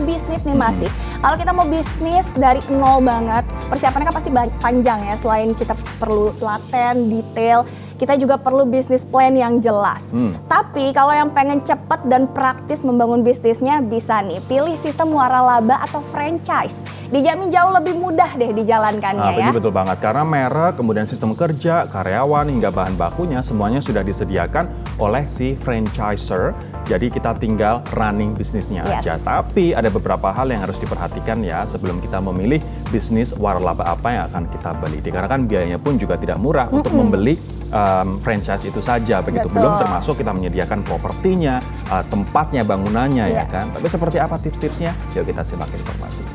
bisnis nih masih. Kalau kita mau bisnis dari nol banget, persiapannya kan pasti panjang ya. Selain kita perlu telaten, detail, kita juga perlu bisnis plan yang jelas. Tapi kalau yang pengen cepet dan praktis membangun bisnisnya, bisa nih pilih sistem waralaba atau franchise. Dijamin jauh lebih mudah deh dijalankannya ya. Betul banget, karena merek, kemudian sistem kerja, karyawan hingga bahan bakunya semuanya sudah disediakan oleh si franchiser. Jadi kita tinggal running bisnisnya aja. Tapi ada beberapa hal yang harus diperhatikan ya sebelum kita memilih bisnis waralaba apa yang akan kita beli. Dikarenakan biayanya pun juga tidak murah untuk membeli franchise itu saja, begitu. Belum termasuk kita menyediakan propertinya, tempatnya, bangunannya ya kan. Tapi seperti apa tips-tipsnya? Yuk kita simak informasi.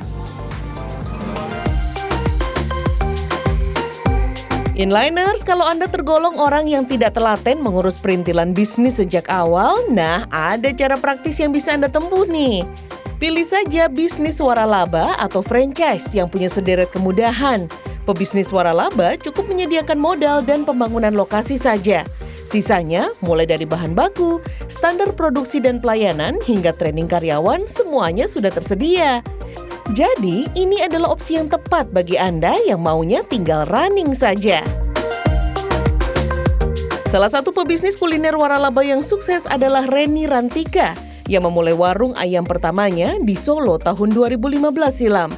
Inliners, kalau Anda tergolong orang yang tidak telaten mengurus perintilan bisnis sejak awal, nah ada cara praktis yang bisa Anda tempuh nih. Pilih saja bisnis waralaba atau franchise yang punya sederet kemudahan. Pebisnis waralaba cukup menyediakan modal dan pembangunan lokasi saja. Sisanya, mulai dari bahan baku, standar produksi dan pelayanan, hingga training karyawan, semuanya sudah tersedia. Jadi, ini adalah opsi yang tepat bagi Anda yang maunya tinggal running saja. Salah satu pebisnis kuliner waralaba yang sukses adalah Reni Rantika, yang memulai warung ayam pertamanya di Solo tahun 2015 silam.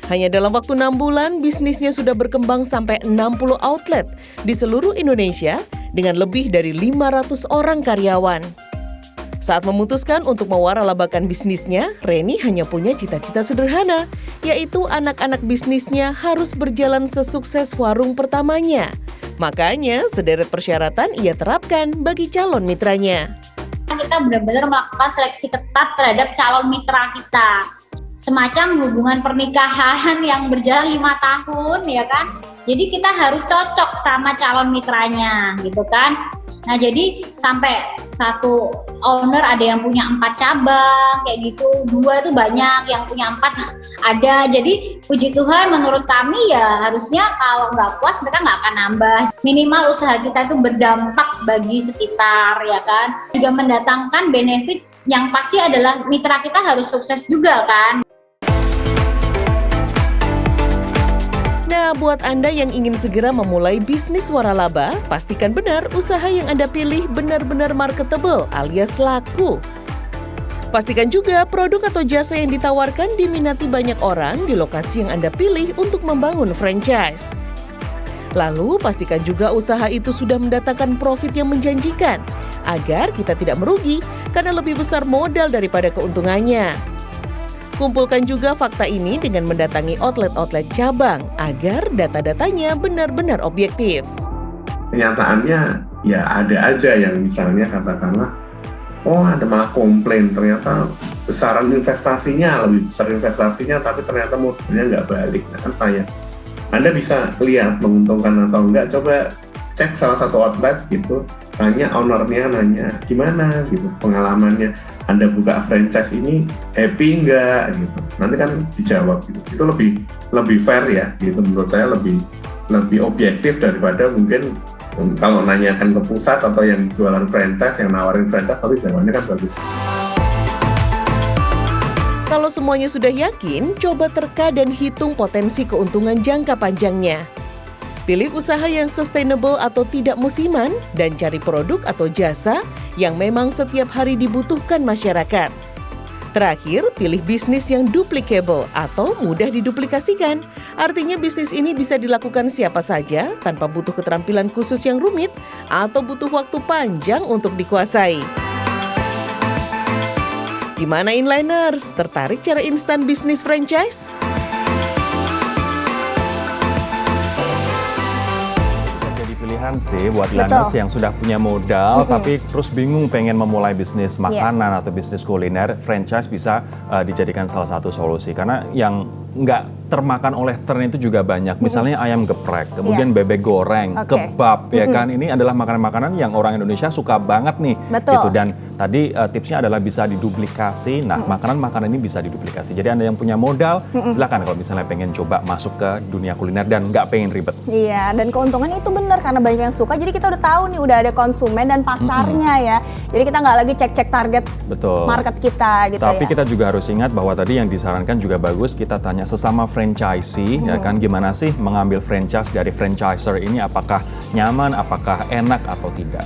Hanya dalam waktu 6 bulan, bisnisnya sudah berkembang sampai 60 outlet di seluruh Indonesia dengan lebih dari 500 orang karyawan. Saat memutuskan untuk mewaralabakan bisnisnya, Reni hanya punya cita-cita sederhana, yaitu anak-anak bisnisnya harus berjalan sesukses warung pertamanya. Makanya, sederet persyaratan ia terapkan bagi calon mitranya. Kita benar-benar melakukan seleksi ketat terhadap calon mitra kita. Semacam hubungan pernikahan yang berjalan 5 tahun, ya kan? Jadi kita harus cocok sama calon mitranya, gitu kan? Nah, jadi sampai satu owner ada yang punya 4 cabang, kayak gitu. 2 itu banyak, yang punya 4 ada. Jadi puji Tuhan menurut kami ya harusnya kalau nggak puas mereka nggak akan nambah. Minimal usaha kita itu berdampak bagi sekitar, ya kan. Juga mendatangkan benefit yang pasti adalah mitra kita harus sukses juga kan. Nah, buat Anda yang ingin segera memulai bisnis waralaba, pastikan benar usaha yang Anda pilih benar-benar marketable alias laku. Pastikan juga produk atau jasa yang ditawarkan diminati banyak orang di lokasi yang Anda pilih untuk membangun franchise. Lalu, pastikan juga usaha itu sudah mendatangkan profit yang menjanjikan, agar kita tidak merugi karena lebih besar modal daripada keuntungannya. Kumpulkan juga fakta ini dengan mendatangi outlet-outlet cabang agar data-datanya benar-benar objektif. Kenyataannya ya ada aja yang misalnya katakanlah, oh ada malah komplain, ternyata besaran investasinya lebih besar investasinya, tapi ternyata modalnya nggak balik. Nah kan sayang. Anda bisa lihat menguntungkan atau enggak, coba cek salah satu outlet gitu, tanya ownernya, nanya gimana gitu pengalamannya, Anda buka franchise ini happy enggak gitu, nanti kan dijawab gitu. Itu lebih fair ya gitu, menurut saya lebih objektif daripada mungkin kalau nanyakan ke pusat atau yang jualan franchise, yang nawarin franchise tapi jawabannya kan bagus. Kalau semuanya sudah yakin, coba terka dan hitung potensi keuntungan jangka panjangnya. Pilih usaha yang sustainable atau tidak musiman dan cari produk atau jasa yang memang setiap hari dibutuhkan masyarakat. Terakhir, pilih bisnis yang duplicable atau mudah diduplikasikan. Artinya bisnis ini bisa dilakukan siapa saja tanpa butuh keterampilan khusus yang rumit atau butuh waktu panjang untuk dikuasai. Gimana Inliners? Tertarik cara instan bisnis franchise? Pilihan sih buat Inliners yang sudah punya modal tapi terus bingung pengen memulai bisnis makanan atau bisnis kuliner, franchise bisa dijadikan salah satu solusi. Karena yang nggak termakan oleh tren itu juga banyak. Misalnya ayam geprek, kemudian bebek goreng, kebab, ya kan. Ini adalah makanan-makanan yang orang Indonesia suka banget nih. Betul. Gitu. Dan tadi tipsnya adalah bisa diduplikasi. Nah, makanan-makanan ini bisa diduplikasi. Jadi Anda yang punya modal, silakan kalau misalnya pengen coba masuk ke dunia kuliner dan nggak pengen ribet. Iya, dan keuntungan itu benar karena banyak yang suka. Jadi kita udah tahu nih, udah ada konsumen dan pasarnya ya. Jadi kita nggak lagi cek-cek target market kita gitu. Tapi ya. kita juga harus ingat bahwa tadi yang disarankan juga bagus, kita tanya sesama franchisee, ya kan, gimana sih mengambil franchise dari franchiser ini, apakah nyaman, apakah enak atau tidak.